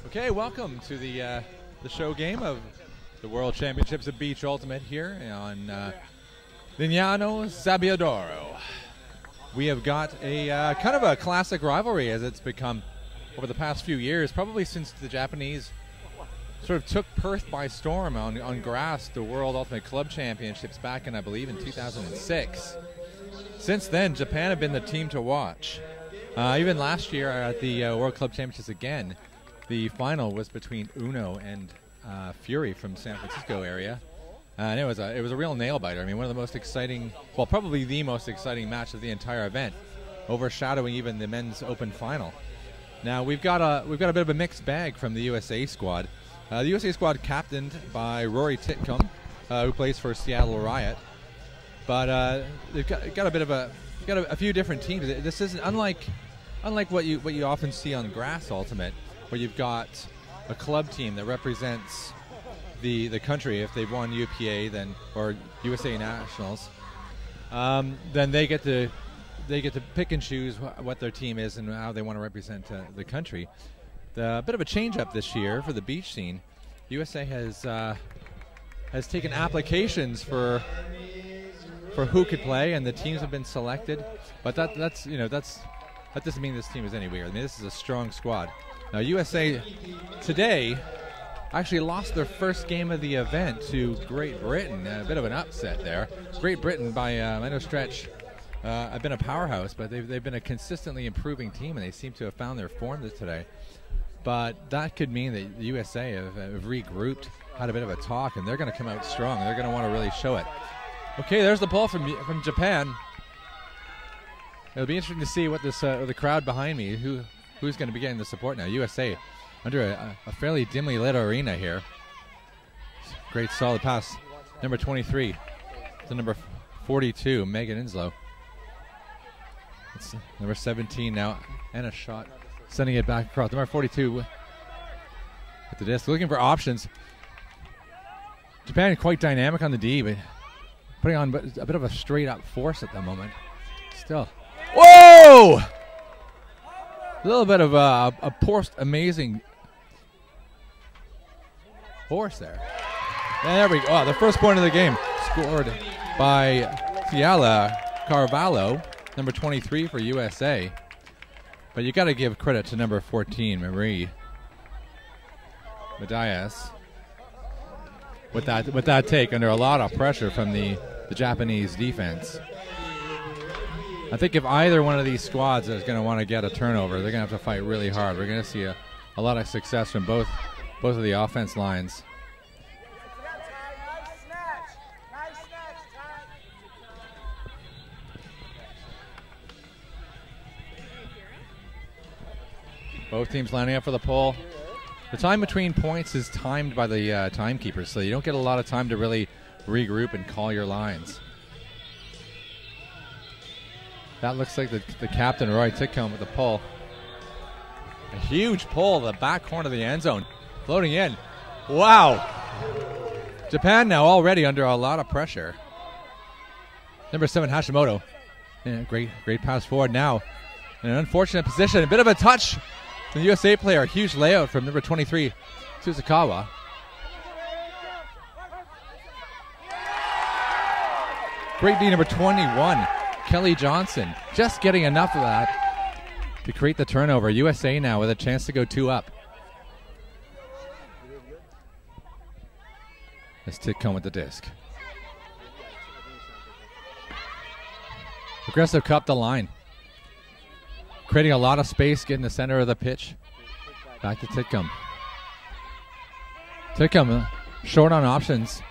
Okay, welcome to the show game of the World Championships of Beach Ultimate here on Lignano Sabbiadoro. We have got a kind of a classic rivalry as it's become over the past few years, probably since the Japanese sort of took Perth by storm on grass, the World Ultimate Club Championships back in, I believe, in 2006. Since then, Japan have been the team to watch. Even last year at the World Club Championships again, the final was between Uno and Fury from San Francisco area. And it was a real nail-biter. I mean, one of the most exciting, well, probably the most exciting match of the entire event, overshadowing even the men's open final. Now, we've got a bit of a mixed bag from the USA squad. The USA squad captained by Rory Titcomb, who plays for Seattle Riot. But they've got a few different teams. This isn't unlike what you often see on grass ultimate, where you've got a club team that represents the country if they've won UPA or USA Nationals. Then they get to pick and choose what their team is and how they want to represent the country. A bit of a change-up this year for the beach scene. USA has taken applications for who could play, and the teams have been selected. But that doesn't mean this team is any weaker. I mean, this is a strong squad. Now, USA today actually lost their first game of the event to Great Britain. A bit of an upset there. Great Britain, by I know stretch, have been a powerhouse, but they've been a consistently improving team, and they seem to have found their form today. But that could mean that the USA have regrouped, had a bit of a talk, and they're going to come out strong. They're going to want to really show it. Okay, there's the ball from Japan. It'll be interesting to see what this the crowd behind me, who's going to be getting the support now. USA under a fairly dimly lit arena here. Great solid pass. Number 23 to number 42, Megan Inslow. It's number 17 now, and a shot. Sending it back across. Number 42 at the disc. Looking for options. Japan quite dynamic on the D, but putting on a bit of a straight-up force at the moment. Still. Whoa! A little bit of a amazing horse there. And there we go. Oh, the first point of the game scored by Fiala Carvalho, number 23 for USA. But you got to give credit to number 14, Marie Medallas, with that take under a lot of pressure from the Japanese defense. I think if either one of these squads is going to want to get a turnover, they're going to have to fight really hard. We're going to see a lot of success from both of the offense lines. Both teams lining up for the pole. The time between points is timed by the timekeepers, so you don't get a lot of time to really regroup and call your lines. That looks like the captain, Roy Titcomb, with the pull. A huge pull, the back corner of the end zone. Floating in. Wow. Japan now already under a lot of pressure. Number 7, Hashimoto. Yeah, great pass forward now. In an unfortunate position. A bit of a touch. The USA player, huge layout from number 23, Suzukawa. Great D, number 21, Kelly Johnson. Just getting enough of that to create the turnover. USA now with a chance to go 2 up. Let's Titcomb with the disc. Aggressive cup the line. Creating a lot of space, getting the center of the pitch. Back to Titcomb. Titcomb short on options.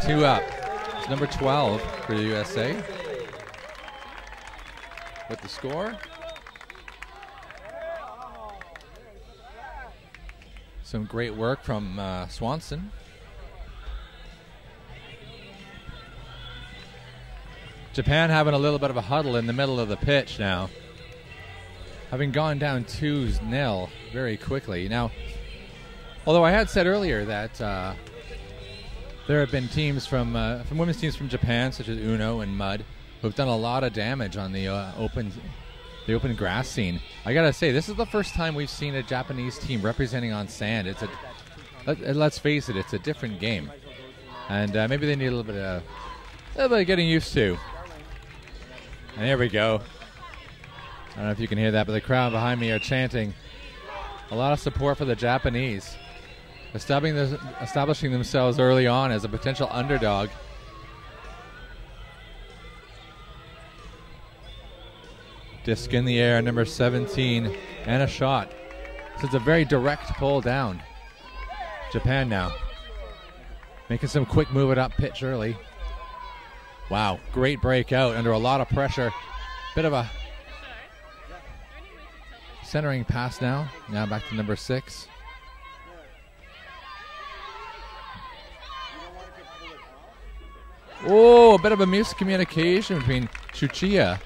Two up. It's number 12 for the USA. With the score. Some great work from Swanson. Japan having a little bit of a huddle in the middle of the pitch now. Having gone down 2-0 very quickly. Now, although I had said earlier that there have been teams from women's teams from Japan, such as Uno and Mud, who've done a lot of damage on the open grass scene. I gotta say, this is the first time we've seen a Japanese team representing on sand. Let's face it, it's a different game, and maybe they need a little bit of getting used to. And here we go. I don't know if you can hear that, but the crowd behind me are chanting. A lot of support for the Japanese, establishing themselves early on as a potential underdog. Disc in the air, number 17, and a shot. So it's a very direct pull down. Japan now making some quick move it up pitch early. Wow, great breakout under a lot of pressure. Bit of a centering pass now. Now back to number 6. Oh, a bit of a miscommunication between Tsuchiya.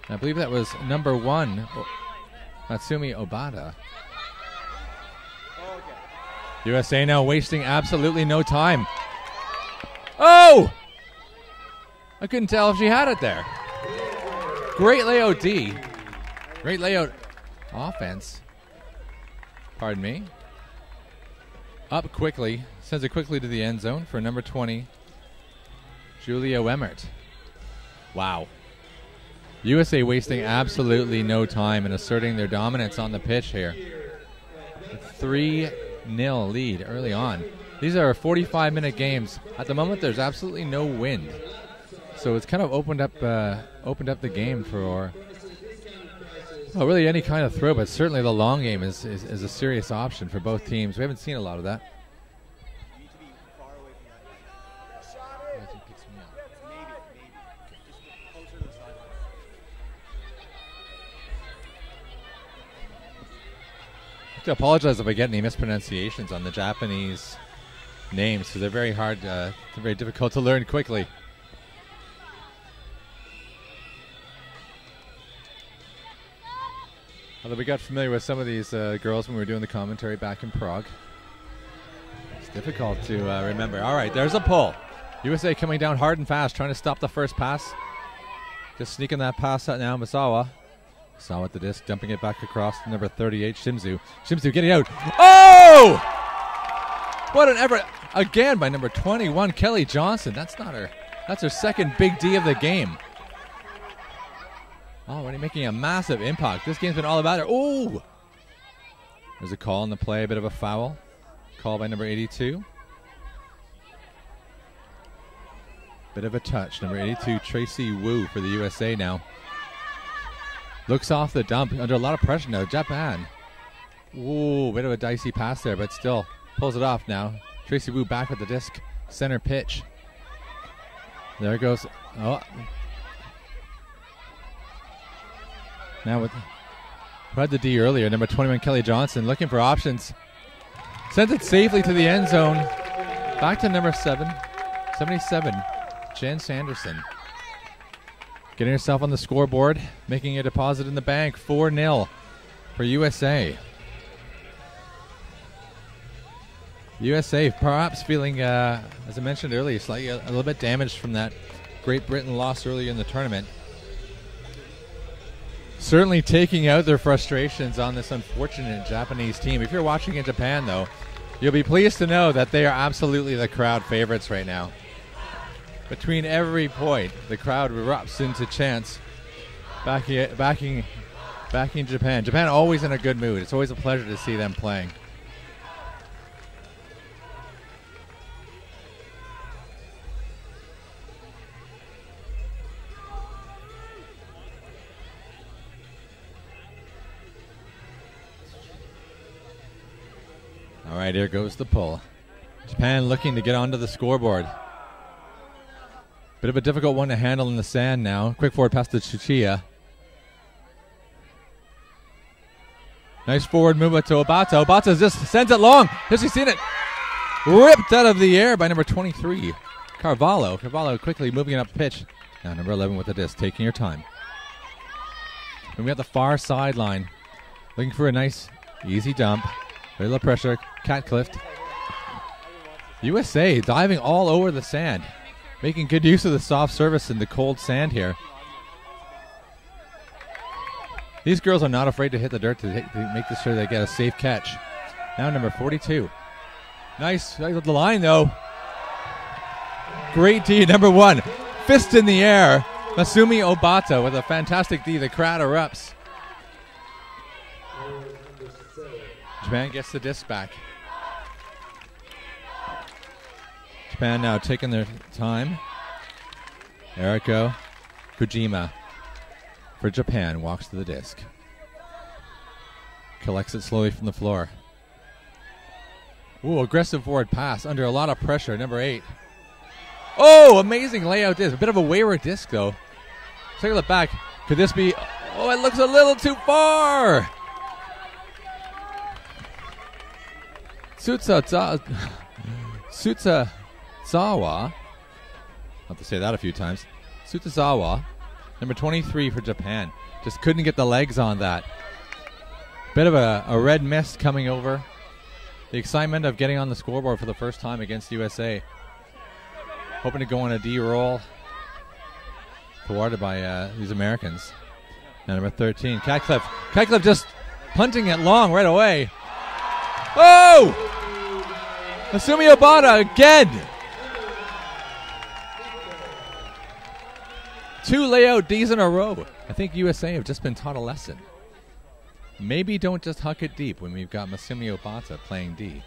I believe that was number 1, Matsumi Obata. USA now wasting absolutely no time. Oh! I couldn't tell if she had it there. Great layout D. Great layout offense. Pardon me. Up quickly. Sends it quickly to the end zone for number 20, Julia Wemmert. Wow. USA wasting absolutely no time and asserting their dominance on the pitch here. 3-0 lead early on. These are 45-minute games. At the moment, there's absolutely no wind, so it's kind of opened up the game for really any kind of throw. But certainly the long game is a serious option for both teams. We haven't seen a lot of that. I have to apologize if I get any mispronunciations on the Japanese names, because they're very hard, they're very difficult to learn quickly. Although we got familiar with some of these girls when we were doing the commentary back in Prague. It's difficult to remember. All right, there's a pull. USA coming down hard and fast, trying to stop the first pass. Just sneaking that pass out now, Misawa. Saw with the disc, dumping it back across to number 38, Shimizu. Shimizu getting out. Oh! What an effort. Again by number 21, Kelly Johnson. That's her second big D of the game. Already making a massive impact. This game's been all about her. Oh! There's a call on the play, a bit of a foul. Call by number 82. Bit of a touch. Number 82, Tracy Wu for the USA now. Looks off the dump under a lot of pressure now. Japan. Ooh, bit of a dicey pass there, but still pulls it off now. Tracy Wu back with the disc. Center pitch. There it goes. Oh. Now with who had the D earlier, number 21, Kelly Johnson, looking for options. Sent it safely to the end zone. Back to number 77, Jen Sanderson. Getting herself on the scoreboard, making a deposit in the bank. 4-0 for USA. USA perhaps feeling, as I mentioned earlier, slightly a little bit damaged from that Great Britain loss earlier in the tournament. Certainly taking out their frustrations on this unfortunate Japanese team. If you're watching in Japan, though, you'll be pleased to know that they are absolutely the crowd favorites right now. Between every point, the crowd erupts into chants, backing Japan. Japan always in a good mood. It's always a pleasure to see them playing. All right, here goes the pull. Japan looking to get onto the scoreboard. Bit of a difficult one to handle in the sand now. Quick forward pass to Tsuchiya. Nice forward movement to Obata. Obata just sends it long. Has he seen it? Ripped out of the air by number 23, Carvalho. Carvalho quickly moving it up pitch. Now number 11 with the disc, taking your time. And we got the far sideline. Looking for a nice, easy dump. Very little pressure. Catcliffed. USA diving all over the sand. making good use of the soft surface in the cold sand here. These girls are not afraid to hit the dirt to make sure they get a safe catch. Now number 42. Nice at the line, though. Great D, number 1. Fist in the air. Masumi Obata with a fantastic D. The crowd erupts. Japan gets the disc back. Japan now taking their time. Eriko Kojima for Japan walks to the disc. Collects it slowly from the floor. Ooh, aggressive forward pass under a lot of pressure. Number 8. Oh, amazing layout disc. A bit of a wayward disc, though. Take a look back. Could this be... Oh, it looks a little too far. Tsutsazawa. I'll have to say that a few times. Tsutsazawa, number 23 for Japan. Just couldn't get the legs on that. Bit of a red mist coming over. The excitement of getting on the scoreboard for the first time against USA. Hoping to go on a D roll. Thwarted by these Americans. Now number 13, Catcliffe. Catcliffe just punting it long right away. Oh! Masumi Obata again. 2 layout Ds in a row. I think USA have just been taught a lesson. Maybe don't just huck it deep when we've got Masumi Obata playing D.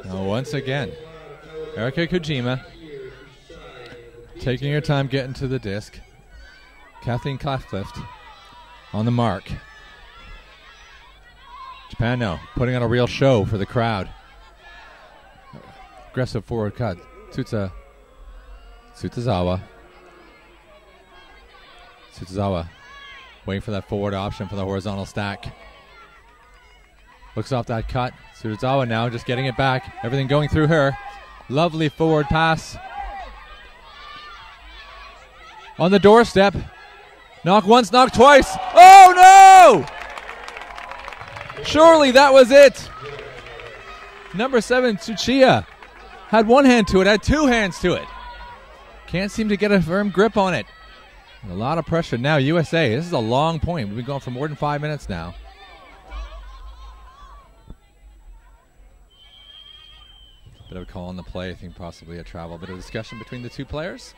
Now once again, Erika Kojima taking her time getting to the disc. Kathleen Catcliffe on the mark. Japan now putting on a real show for the crowd. Aggressive forward cut. Tsutsazawa. Tsutsazawa waiting for that forward option for the horizontal stack. Looks off that cut. Tsutsazawa now just getting it back. Everything going through her. Lovely forward pass. On the doorstep. Knock once, knock twice. Oh no! Surely that was it. Number 7, Tsuchiya. Had one hand to it, had 2 hands to it. Can't seem to get a firm grip on it. A lot of pressure now. USA, this is a long point. We've been going for more than 5 minutes now. Bit of a call on the play. I think possibly a travel. Bit of discussion between the 2 players.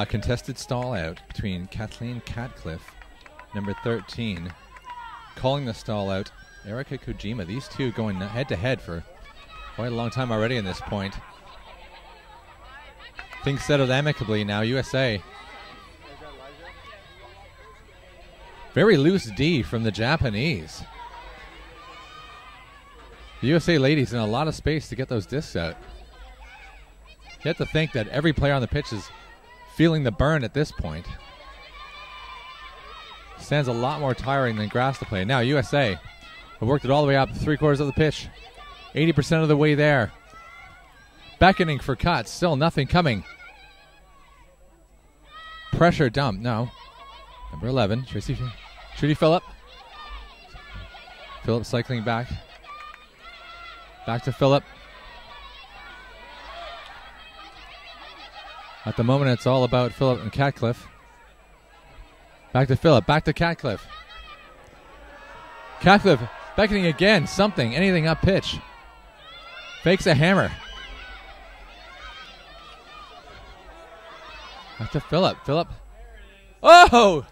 Contested stall out between Kathleen Catcliffe, number 13, calling the stall out, Erika Kojima. These 2 going head to head for quite a long time already in this point. Things settled amicably now. USA. Very loose D from the Japanese. The USA ladies in a lot of space to get those discs out. You have to think that every player on the pitch is feeling the burn at this point. Stands a lot more tiring than grass to play. Now USA have worked it all the way up 3/4 of the pitch. 80% of the way there. Beckoning for cuts. Still nothing coming. Pressure dump. No. Number 11, Trudy Phillip. Phillip cycling back. Back to Phillip. At the moment, it's all about Phillip and Catcliffe. Back to Phillip. Back to Catcliffe. Catcliffe beckoning again. Something. Anything up pitch. Fakes a hammer. Back to Phillip. Phillip. Oh!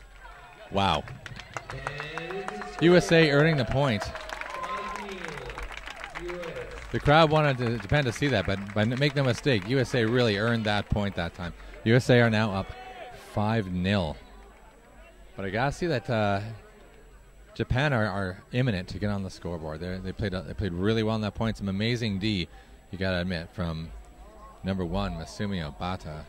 Wow. USA earning the point. The crowd wanted Japan to see that, but make no mistake, USA really earned that point that time. USA are now up 5-0. But I gotta see that Japan are imminent to get on the scoreboard. They played really well on that point. Some amazing D, you gotta admit, from number 1, Masumi Obata.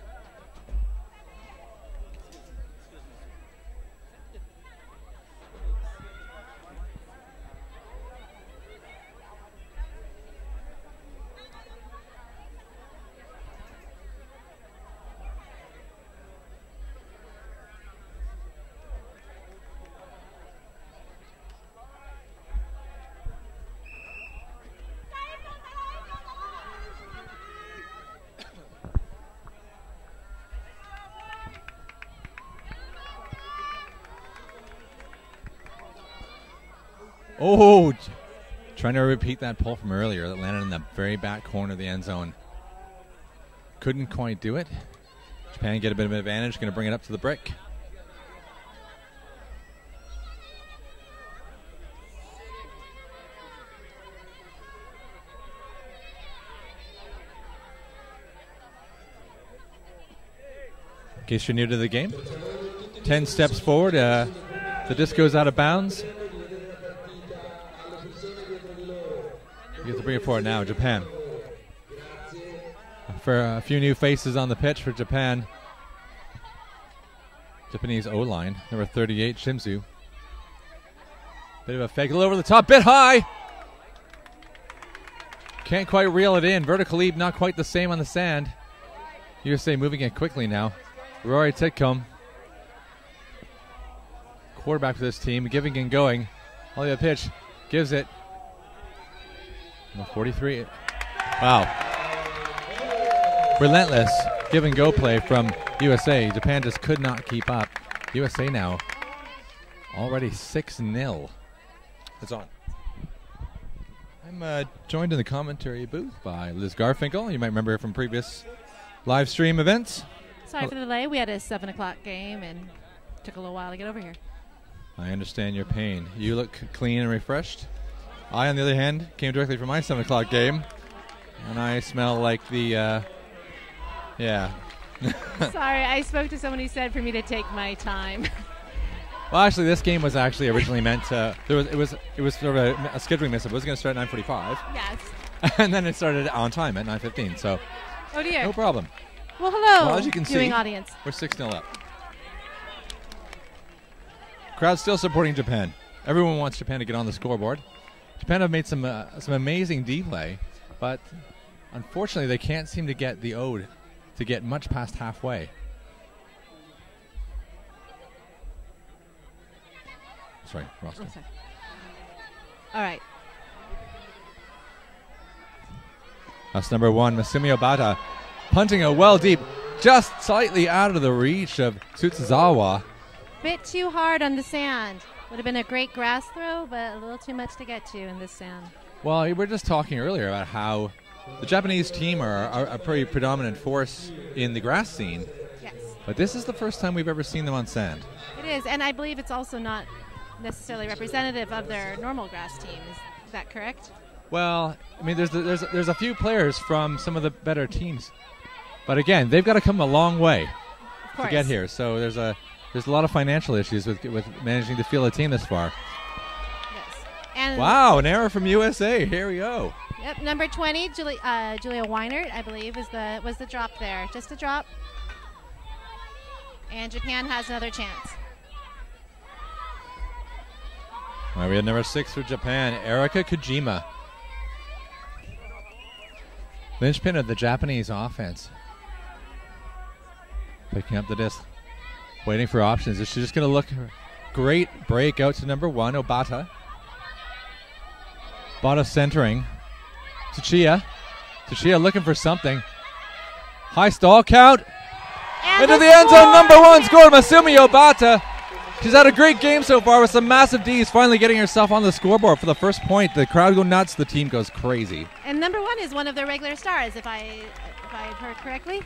Oh, trying to repeat that pull from earlier that landed in the very back corner of the end zone. Couldn't quite do it. Japan get a bit of an advantage, going to bring it up to the brick. In case you're new to the game, 10 steps forward, the disc goes out of bounds. You have to bring it forward now, Japan. For a few new faces on the pitch for Japan. Japanese O-line, number 38, Shimizu. Bit of a fake, a little over the top, bit high. Can't quite reel it in. Vertical leap, not quite the same on the sand. USA moving it quickly now. Rory Titcomb, quarterback for this team, giving and going. All the pitch, gives it. 43. Wow. Relentless give and go play from USA. Japan just could not keep up. USA now already 6-0. It's on. I'm joined in the commentary booth by Liz Garfinkel. You might remember her from previous live stream events. Sorry for the delay. We had a 7 o'clock game and it took a little while to get over here. I understand your pain. You look clean and refreshed. I, on the other hand, came directly from my 7 o'clock game, and I smell like the, yeah. Sorry, I spoke to someone who said for me to take my time. Well, actually, this game was actually originally meant to. It was sort of a scheduling miss. It was going to start at 9:45. Yes. And then it started on time at 9:15. So. Oh dear. No problem. Well, hello. Well, as you can see, audience. We're 6-0 up. Crowd still supporting Japan. Everyone wants Japan to get on the scoreboard. Japan have made some amazing D-play, but unfortunately they can't seem to get the ode to get much past halfway. Sorry, roster. Oh, sorry. All right. That's number 1, Masumi Obata, punting it well deep, just slightly out of the reach of Tsutsuzawa. Bit too hard on the sand. Would have been a great grass throw, but a little too much to get to in this sand. Well, we were just talking earlier about how the Japanese team are a pretty predominant force in the grass scene. Yes. But this is the first time we've ever seen them on sand. It is, and I believe it's also not necessarily representative of their normal grass team. Is that correct? Well, I mean, there's a few players from some of the better teams. But again, they've got to come a long way to get here. So there's a lot of financial issues with managing to field a team this far. Yes. And wow, an error from USA. Here we go. Yep, number 20, Julia Weinert, I believe, was the drop there. Just a drop. And Japan has another chance. All right, we had number 6 for Japan, Erika Kojima. Linchpin of the Japanese offense. Picking up the disc. Waiting for options. Is she just going to look great break out to number 1, Obata. Obata centering. Tsuchiya. Tsuchiya looking for something. High stall count. And into the end zone. Number 1 scored. Masumi Obata. She's had a great game so far with some massive Ds, finally getting herself on the scoreboard for the first point. The crowd go nuts. The team goes crazy. And number 1 is one of their regular stars, if I've heard correctly.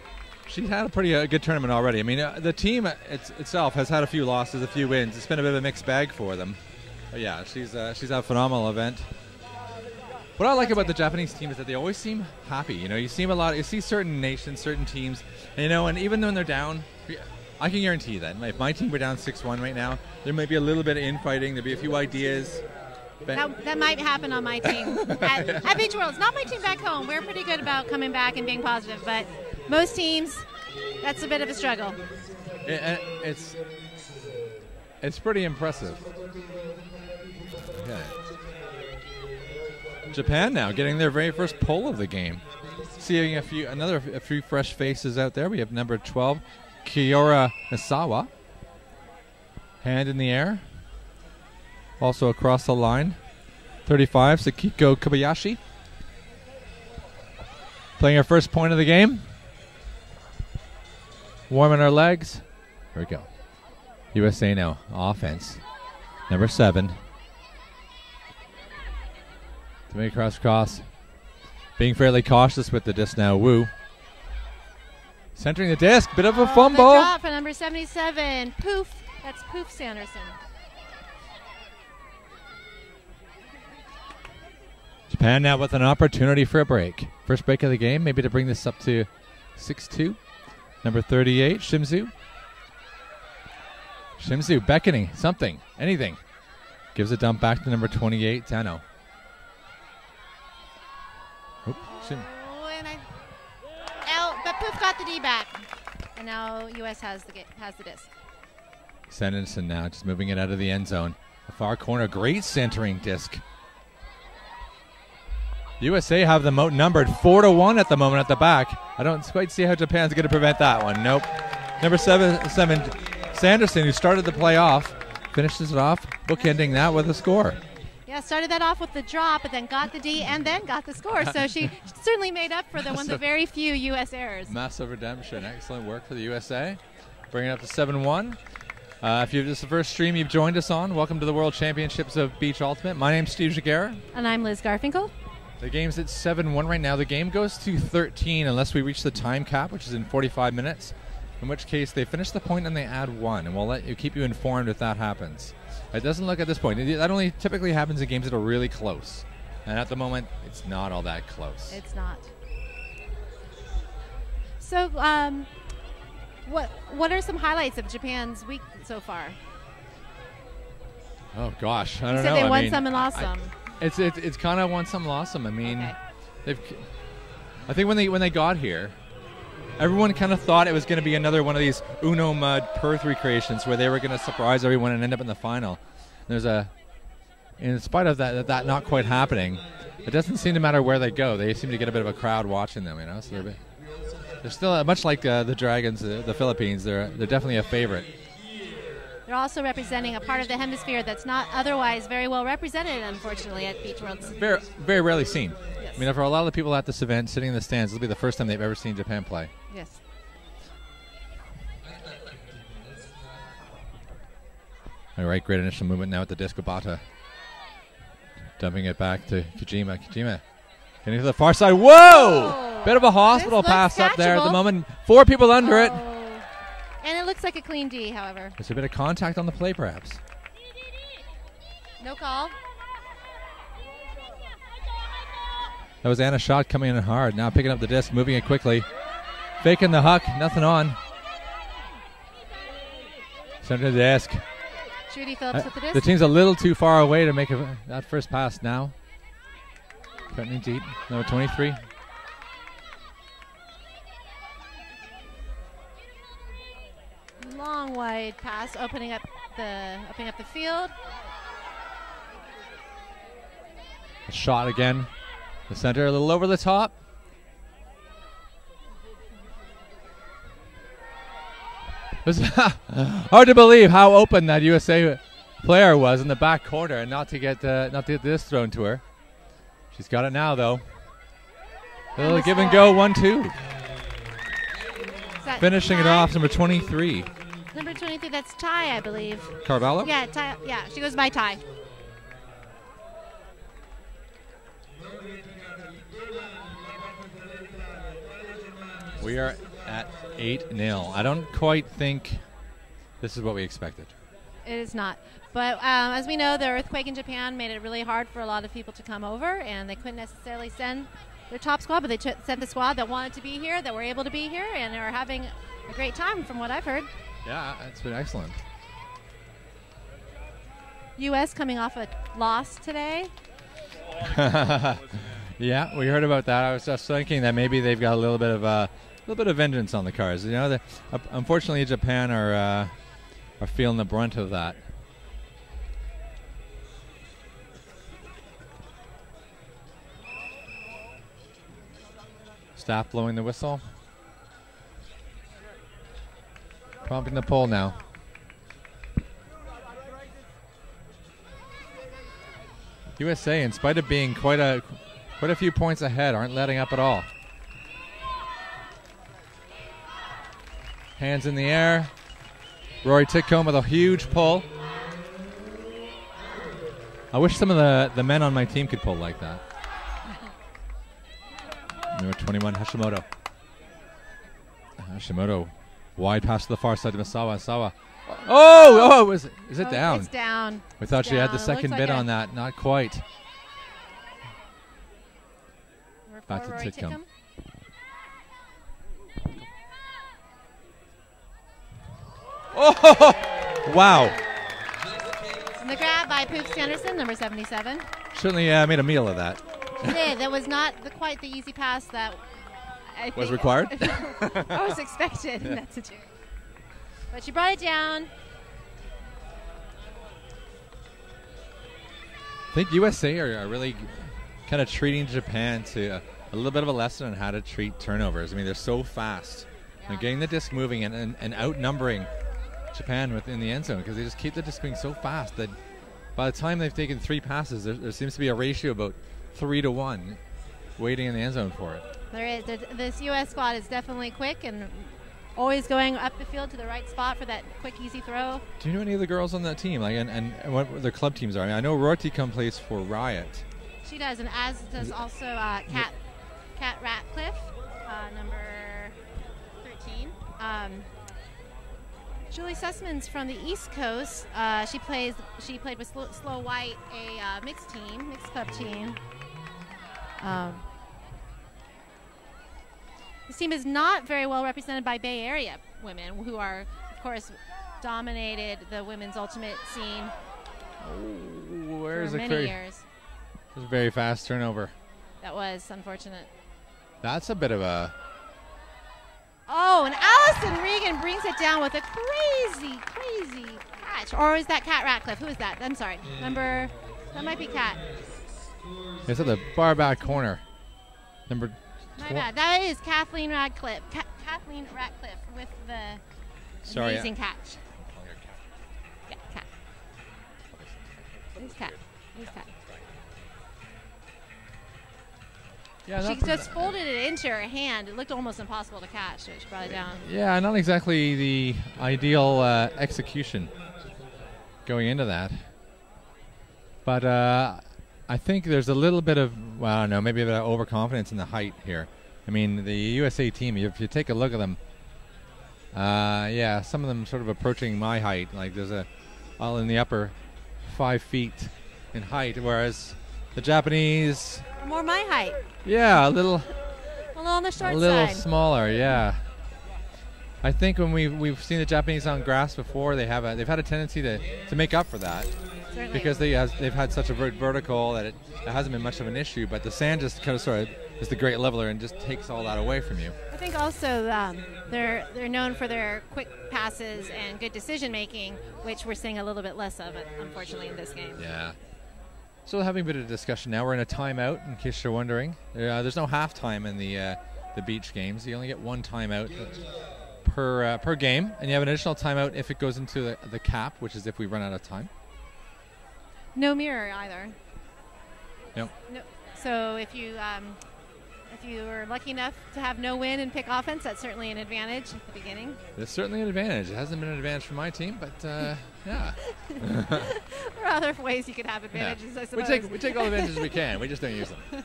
She's had a pretty good tournament already. I mean, the team itself has had a few losses, a few wins. It's been a bit of a mixed bag for them. But yeah, she's had a phenomenal event. What I like about the Japanese team is that they always seem happy. You know, you see certain nations, certain teams, and, and even when they're down, I can guarantee that if my team were down 6-1 right now, there might be a little bit of infighting. There'd be a few ideas. That might happen on my team at Beach Worlds. Not my team back home. We're pretty good about coming back and being positive, but most teams, that's a bit of a struggle. It's pretty impressive. Okay. Japan now getting their very first pull of the game. Seeing a few fresh faces out there. We have number 12, Kiora Misawa. Hand in the air. Also across the line, 35, Sakiko Kobayashi. Playing our first point of the game. Warming our legs. Here we go. USA now, offense. Number 7. To make cross. Being fairly cautious with the disc now. Wu. Centering the disc. Bit of a fumble. The drop for number 77. Poof. That's Poof Sanderson. Japan now with an opportunity for a break. First break of the game, maybe to bring this up to 6-2. Number 38, Shimizu. Shimizu beckoning something, anything. Gives a dump back to number 28, Tano. But Poof got the D back. And now U.S. has the disc. Sanderson now just moving it out of the end zone. The far corner, great centering disc. USA have the moat numbered 4-1 at the moment at the back. I don't quite see how Japan's going to prevent that one. Nope. Number 7 Sanderson, who started the play off, finishes it off, bookending that with a score. Yeah, started that off with the drop, but then got the D and then got the score. So she certainly made up for one of the very few U.S. errors. Massive redemption. Excellent work for the USA. Bringing it up to 7-1. If this is the first stream you've joined us on, welcome to the World Championships of Beach Ultimate. My name's Steve Jagera. And I'm Liz Garfinkel. The game's at 7-1 right now. The game goes to 13 unless we reach the time cap, which is in 45 minutes, in which case they finish the point and they add 1, and we'll keep you informed if that happens. It doesn't look at this point. That only typically happens in games that are really close. And at the moment, it's not all that close. It's not. So, what are some highlights of Japan's week so far? Oh, gosh. I don't know. You said they won some and lost some. It's kind of won some, lost some. I mean, okay. I think when they got here, everyone kind of thought it was going to be another one of these Uno Mud Perth recreations where they were going to surprise everyone and end up in the final. In spite of that not quite happening, it doesn't seem to matter where they go. They seem to get a bit of a crowd watching them, you know. So they're still much like the Dragons, the Philippines. They're definitely a favorite. They're also representing a part of the hemisphere that's not otherwise very well represented, unfortunately, at Beach Worlds. Very, very rarely seen. Yes. I mean, for a lot of the people at this event sitting in the stands, this will be the first time they've ever seen Japan play. Yes. All right, great initial movement now at the disc. Obata dumping it back to Kojima. Kojima getting to the far side. Whoa! Bit of a hospital pass up there at the moment. 4 people under it. And it looks like a clean D, however. There's a bit of contact on the play, perhaps. No call. That was Anna Schott coming in hard. Now picking up the disc, moving it quickly. Faking the huck, nothing on. Center of the disc. Judy Phillips with the disc. The team's a little too far away to make that first pass now. Cutting in deep. Number 23. Long wide pass, opening up the field. A shot again. The center a little over the top. It was hard to believe how open that USA player was in the back corner, and not to get this thrown to her. She's got it now, though. A little give and go, 1-2. Finishing it off, number 23. Number 23, that's Ty, I believe. Carvalho? Yeah, Ty. Yeah, she goes by Ty. We are at 8-0. I don't quite think this is what we expected. It is not. But as we know, the earthquake in Japan made it really hard for a lot of people to come over, and they couldn't necessarily send their top squad, but they sent the squad that wanted to be here, that were able to be here, and are having a great time from what I've heard. Yeah, it's been excellent. U.S. coming off a loss today. Yeah, we heard about that. I was just thinking that maybe they've got a little bit of vengeance on the cards. You know, unfortunately, Japan are feeling the brunt of that. Staff blowing the whistle. Prompting the pole now. USA, in spite of being quite a few points ahead, aren't letting up at all. Hands in the air. Rory Titcombe with a huge pull. I wish some of the men on my team could pull like that. Number 21, Hashimoto. Hashimoto, wide pass to the far side to Misawa. Misawa. Oh, is it down? It's down. We thought she had the It second looks bid like on that. Not quite. Back to Rory Titcomb. Oh, wow. And the grab by Poops Anderson, number 77. Certainly made a meal of that. Yeah, that was not quite the easy pass that I Was think required? I was expected. Yeah. That's a joke. But she brought it down. I think USA are really kind of treating Japan to a little bit of a lesson on how to treat turnovers. I mean, they're so fast. They're getting the disc moving and outnumbering Japan within the end zone because they just keep the disc moving so fast that by the time they've taken 3 passes, there seems to be a ratio about 3 to 1 waiting in the end zone for it. There is. This U.S. squad is definitely quick and always going up the field to the right spot for that quick, easy throw. Do you know any of the girls on that team, like, and what their club teams are? I mean, I know Rorty plays for Riot. She does, and as does also Kat Ratcliffe, number 13. Julie Sussman's from the East Coast. She played with Slow White, a mixed club team. This team is not very well represented by Bay Area women, who are, of course, dominated the women's ultimate scene Where's for the many years. It was a very fast turnover. That was unfortunate. That's a bit of a... Oh, and Allison Regan brings it down with a crazy catch. Or is that Kat Ratcliffe? Who is that? I'm sorry. That might be Kat. It's at the far back corner. Number... My bad. That is Kathleen Radcliffe. Kathleen Ratcliffe with the amazing catch. Yeah, Kat. Who's Kat? Yeah, She just folded it into her hand. It looked almost impossible to catch, so she brought it down. Yeah, not exactly the ideal execution going into that. But I think there's a little bit of, well, I don't know, maybe a bit of overconfidence in the height here. I mean, the USA team, if you take a look at them, yeah, some of them sort of approaching my height. Like there's all in the upper 5 feet in height, whereas the Japanese... More my height. Yeah, a little on the short side. A little side. smaller, yeah. I think when we've seen the Japanese on grass before, they've had a tendency to make up for that. Certainly. Because they've had such a vertical that it hasn't been much of an issue, but the sand just kind of sort of is the great leveler and just takes all that away from you. I think also they're known for their quick passes and good decision making, which we're seeing a little bit less of, unfortunately, in this game. Yeah. So having a bit of discussion now. We're in a timeout, in case you're wondering. There's no halftime in the beach games. You only get 1 timeout per game, and you have an additional timeout if it goes into the cap, which is if we run out of time. No mirror either. Nope. No. So if you were lucky enough to have no win and pick offense, that's certainly an advantage at the beginning. It's certainly an advantage. It hasn't been an advantage for my team, but yeah. There are other ways you could have advantages, Yeah. I suppose. We take all the advantages we can. We just don't use them.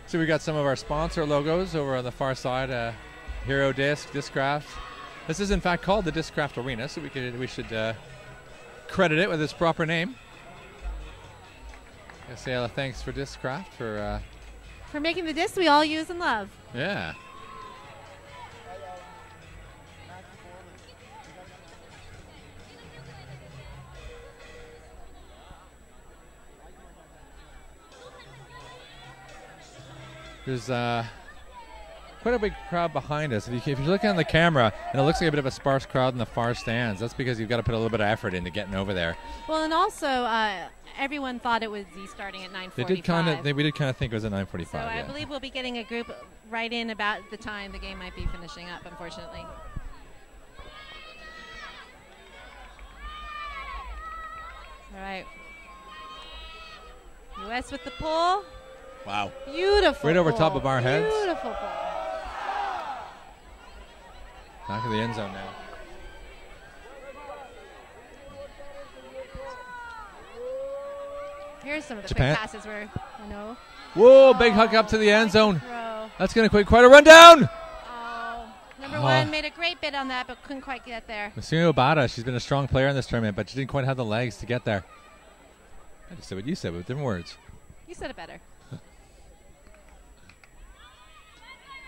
So we got some of our sponsor logos over on the far side. Hero Disc, Discraft. This is in fact called the Discraft Arena, so we should credit it with its proper name. I say thanks for Discraft for making the discs we all use and love. Yeah. There's quite a big crowd behind us. If you look on the camera, and it looks like a bit of a sparse crowd in the far stands, that's because you've got to put a little bit of effort into getting over there. Well, and also everyone thought it was starting at 9:45. We did kind of think it was at 9:45. So I believe we'll be getting a group right in about the time the game might be finishing up, unfortunately. All right. U.S. with the pull. Wow. Beautiful. Right over pull. top of our heads. Beautiful pull. Back of the end zone now. Here's some of the Japan. quick passes where, Whoa, big hook up to the end zone. Throw. That's going to create quite a rundown. Oh, number one made a great bid on that, but couldn't quite get there. Masumi Obata, she's been a strong player in this tournament, but she didn't quite have the legs to get there. I just said what you said, but with different words. You said it better.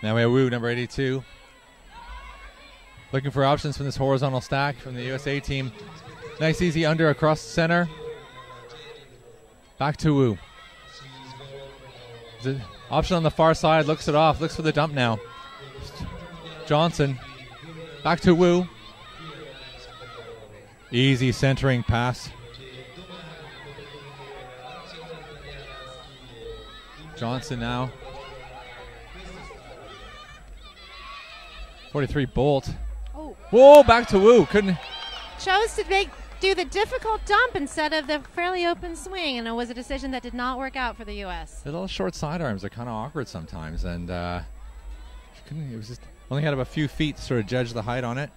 Now we have Wu, number 82. Looking for options from this horizontal stack from the USA team. Nice easy under across the center. Back to Wu. The option on the far side, looks it off, looks for the dump now. Johnson. Back to Wu. Easy centering pass. Johnson now. 43 Bolt. Oh. Whoa, back to Wu. Couldn't. Chose to do the difficult dump instead of the fairly open swing, and it was a decision that did not work out for the U.S. The little short sidearms are kind of awkward sometimes, and she couldn't. It was just only had a few feet to sort of judge the height on it.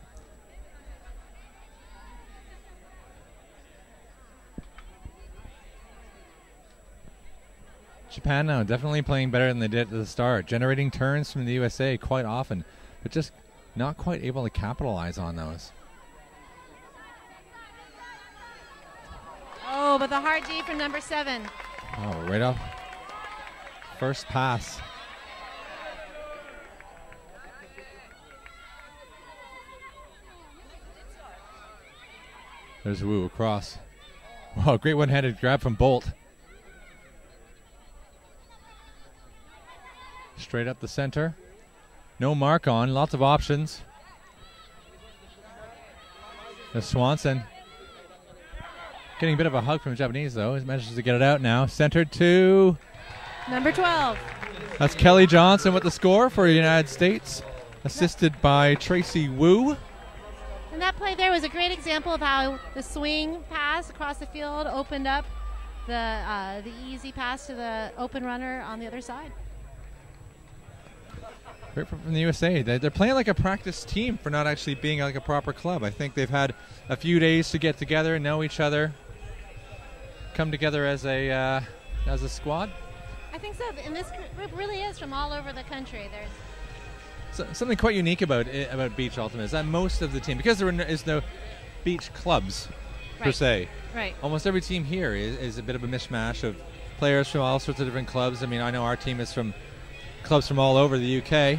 Japan now definitely playing better than they did at the start, generating turns from the USA quite often, but just not quite able to capitalize on those. Oh, but the hard D from number 7. Oh, right off. First pass. There's Wu across. Wow, great one-handed grab from Bolt. Straight up the center. No mark on, lots of options. There's Swanson. Getting a bit of a hug from the Japanese, though. He manages to get it out now. Centered to number 12. That's Kelly Johnson with the score for the United States, assisted by Tracy Wu. And that play there was a great example of how the swing pass across the field opened up the easy pass to the open runner on the other side. Great from the USA. They're playing like a practice team for not actually being like a proper club. I think they've had a few days to get together and know each other, come together as a squad. I think so. And this group really is from all over the country. There's something quite unique about Beach Ultimate is that most of the team, because there is no beach clubs per se. Right. Almost every team here is a bit of a mishmash of players from all sorts of different clubs. I mean, I know our team is from clubs from all over the UK,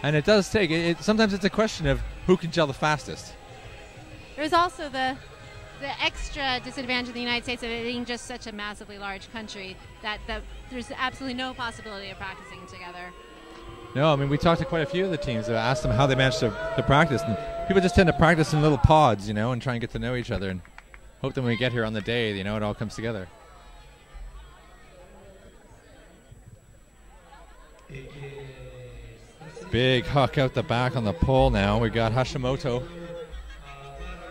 and it does take it. Sometimes it's a question of who can gel the fastest. There's also the extra disadvantage of the United States of it being just such a massively large country that there's absolutely no possibility of practicing together. No, I mean, we talked to quite a few of the teams. I asked them how they managed to practice, and people just tend to practice in little pods, and try and get to know each other, and hope that when we get here on the day, it all comes together. Big huck out the back on the pole now. We got Hashimoto.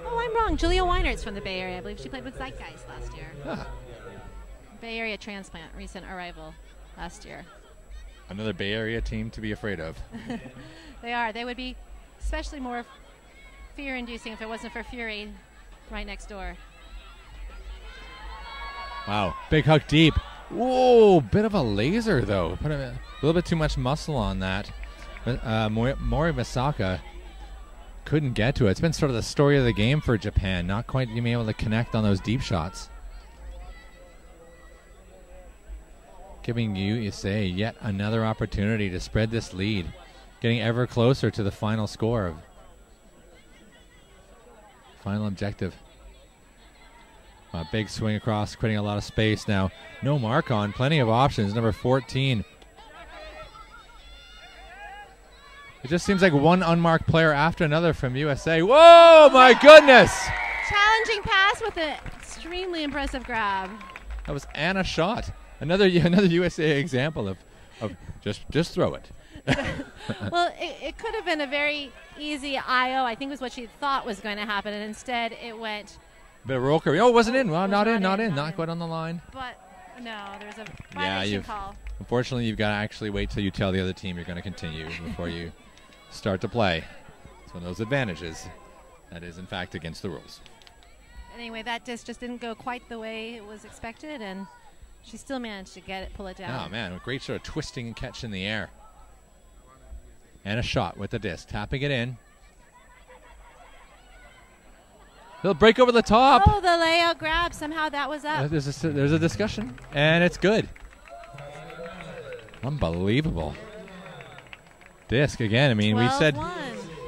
Oh, I'm wrong. Julia Weinert's from the Bay Area. I believe she played with Zeitgeist last year. Ah. Bay Area transplant, recent arrival last year. Another Bay Area team to be afraid of. They are. They would be especially more fear-inducing if it wasn't for Fury right next door. Wow. Big huck deep. Whoa, bit of a laser, though. Put a little bit too much muscle on that. Mori Misaka couldn't get to it. It's been sort of the story of the game for Japan, not quite being able to connect on those deep shots. Giving USA yet another opportunity to spread this lead, getting ever closer to the final score of final objective. A big swing across, creating a lot of space now. No mark on, plenty of options. Number 14. It just seems like one unmarked player after another from USA. Whoa, my goodness! Challenging pass with an extremely impressive grab. That was Anna Schott. Another USA example of just throw it. Well, it could have been a very easy IO. I think was what she thought was going to happen, and instead it went. Bit of roll curve. Oh, it wasn't in. Well, not in. Not quite on the line. But no, there's a violation call. Unfortunately, you've got to actually wait till you tell the other team you're going to continue before you start to play. It's one of those advantages that is, in fact, against the rules. Anyway, that disc just didn't go quite the way it was expected, and She still managed to pull it down. Oh, man, a great sort of twisting and catch in the air. And a shot with the disc, tapping it in. They'll break over the top. Oh, the layout grab. Somehow that was up. There's a discussion, and it's good. Unbelievable. Disc again. I mean, we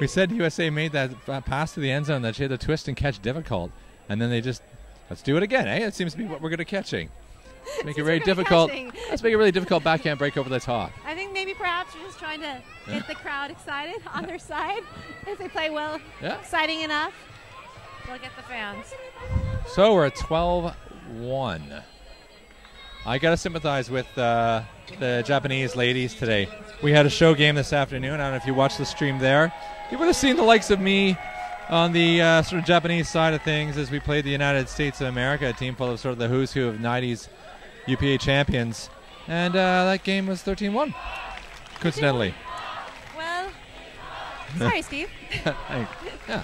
said USA made that pass to the end zone that she had to twist and catch difficult, and then they just let's do it again. Eh? It seems to be what we're good at catching. Make it very difficult. Let's make it really difficult backhand break over the top. I think maybe perhaps we're just trying to get the crowd excited on their side. If they play well, exciting enough, we'll get the fans. So we're at 12-1. I got to sympathize with the Japanese ladies today. We had a show game this afternoon. I don't know if you watched the stream there. You would have seen the likes of me on the sort of Japanese side of things as we played the United States of America, a team full of sort of the who's who of 90s UPA champions. And that game was 13-1, coincidentally. Well, sorry, Steve. Yeah.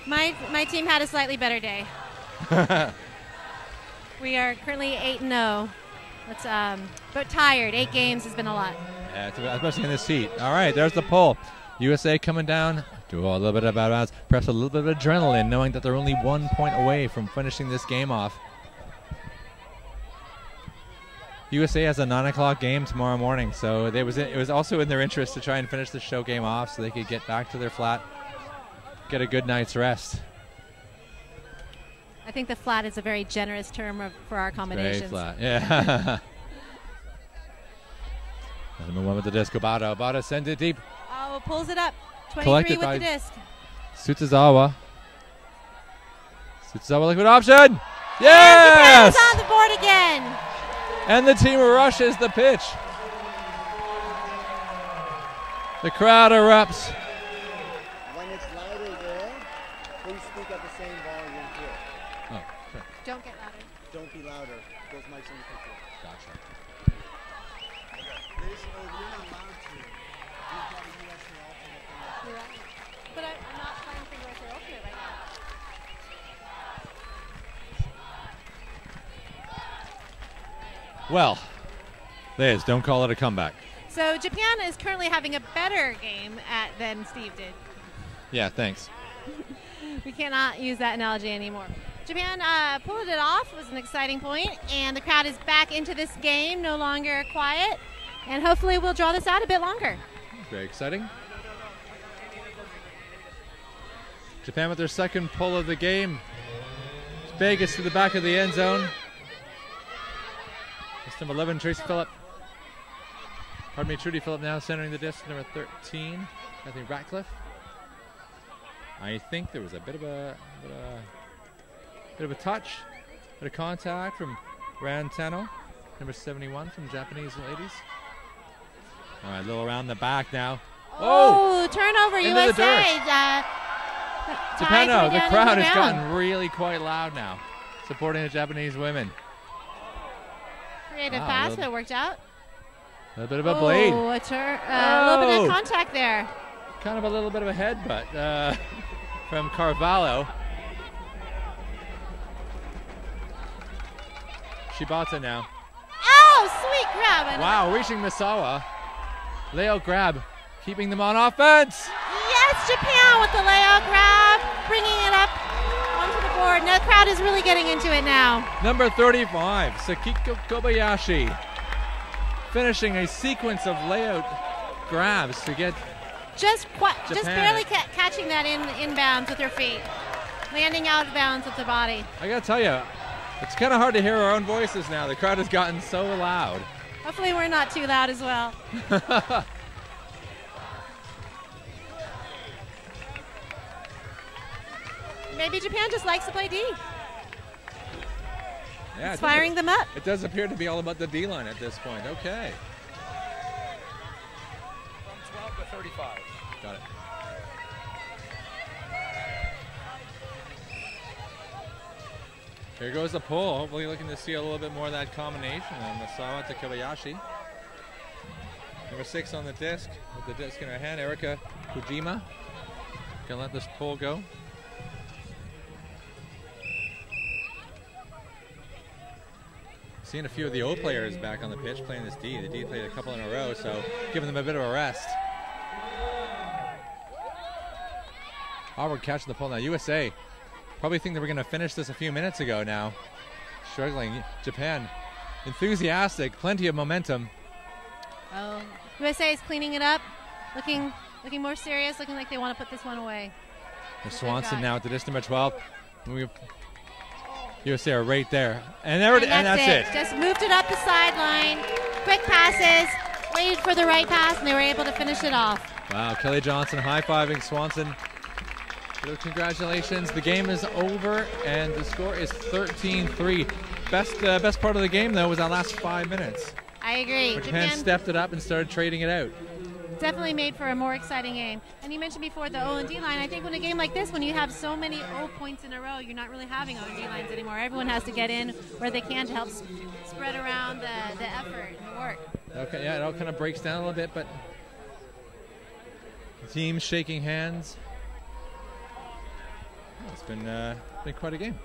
My team had a slightly better day. We are currently 8-0. But tired. 8 games has been a lot. Yeah, especially in this heat. All right, there's the pull. USA coming down. Do a little bit of bounce. Perhaps a little bit of adrenaline, knowing that they're only 1 point away from finishing this game off. USA has a 9 o'clock game tomorrow morning, so it was also in their interest to try and finish the show game off so they could get back to their flat, get a good night's rest. I think the flat is a very generous term for our accommodations. Very flat, yeah. Number one with the disc, Obata. Obata sends it deep. Oh, pulls it up. 23 Collected with by the disc. Tsutsuzawa. Tsutsuzawa, liquid option. Yes! And on the board again. And the team rushes the pitch. The crowd erupts. When it's louder there, please speak at the same volume here. Oh, sure. Don't get louder. Don't be louder. Those mics in the picture. Gotcha. You're not allowed to. You've got a USA Ultimate thing. You're right. But I'm not playing for USA Ultimate right now. Well, Liz, don't call it a comeback. So Japan is currently having a better game than Steve did. Yeah, thanks. We cannot use that analogy anymore. Japan pulled it off. Was an exciting point, and the crowd is back into this game, no longer quiet, and hopefully we'll draw this out a bit longer. Very exciting. Japan with their second pull of the game. Vegas to the back of the end zone. It's number 11, Tracy Phillip. Pardon me, Trudy Phillip now centering the disc. Number 13, Kathy Ratcliffe. I think there was a bit of a touch, bit of contact from Rantano, number 71 from Japanese ladies. All right, a little around the back now. Oh, turnover, into USA. the dirt. Japan, no, the crowd has gotten really quite loud now, supporting the Japanese women. Creative pass, but it worked out. A little bit of a blade. Oh, a little bit of contact there. Kind of a little bit of a headbutt from Carvalho. Shibata now. Oh, sweet grab. Wow, reaching Misawa. Layout grab, keeping them on offense. Yes, Japan with the layout grab, bringing it up onto the board. Now the crowd is really getting into it now. Number 35, Sakiko Kobayashi, finishing a sequence of layout grabs to get just barely catching that inbounds with her feet, landing out of bounds with the body. I gotta tell you, it's kind of hard to hear our own voices now. The crowd has gotten so loud. Hopefully we're not too loud as well. Maybe Japan just likes to play D. Yeah, it's firing them up. It does appear to be all about the D line at this point. Okay. From 12 to 35. Got it. Here goes the pull. Hopefully looking to see a little bit more of that combination on Misawa to Kobayashi. Number 6 on the disc with the disc in her hand. Erika Kojima. Gonna let this pull go. Seeing a few of the O players back on the pitch playing this D. The D played a couple in a row, so giving them a bit of a rest. Harvard catching the pull now. USA probably think they were going to finish this a few minutes ago now. Struggling. Japan enthusiastic, plenty of momentum. Oh, USA is cleaning it up, looking more serious, looking like they want to put this one away. Swanson now at the distance number 12. USA are right there. And that's it. Just moved it up the sideline. Quick passes, waited for the right pass, and they were able to finish it off. Wow, Kelly Johnson high-fiving Swanson. Congratulations. The game is over, and the score is 13-3. Best part of the game, though, was that last 5 minutes. I agree. Japan stepped it up and started trading it out. Definitely made for a more exciting game. And you mentioned before the O&D line. I think when a game like this, when you have so many O points in a row, you're not really having O&D lines anymore. Everyone has to get in where they can to help spread around the effort and the work. Okay, yeah, it all kind of breaks down a little bit, but the teams shaking hands. It's been quite a game.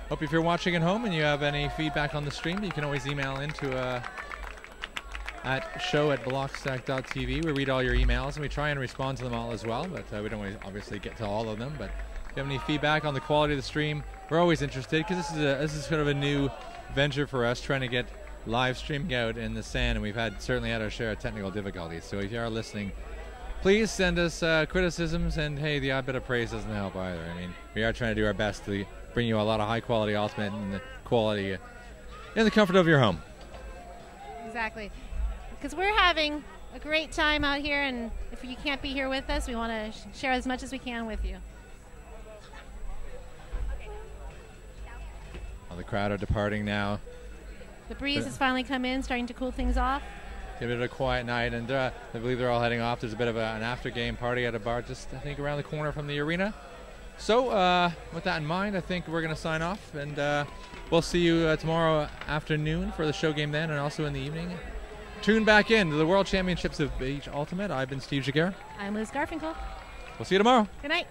Hope if you're watching at home and you have any feedback on the stream, you can always email into at show@blockstack.tv. We read all your emails and we try and respond to them all as well, but we don't always obviously get to all of them. But if you have any feedback on the quality of the stream, we're always interested, because this is kind of a new venture for us, trying to get live streaming out in the sand, and we've certainly had our share of technical difficulties. So if you are listening, please send us criticisms, and hey, the odd bit of praise doesn't help either. I mean, we are trying to do our best to bring you a lot of high quality Ultimate and the quality in the comfort of your home. Exactly. Because we're having a great time out here, and if you can't be here with us, we want to share as much as we can with you. Well, the crowd are departing now. The breeze has finally come in, starting to cool things off. Give it a quiet night, and I believe they're all heading off. There's a bit of an after-game party at a bar just, I think, around the corner from the arena. So with that in mind, I think we're going to sign off, and we'll see you tomorrow afternoon for the show game then, and also in the evening. Tune back in to the World Championships of Beach Ultimate. I've been Steve Jaguar. I'm Liz Garfinkel. We'll see you tomorrow. Good night.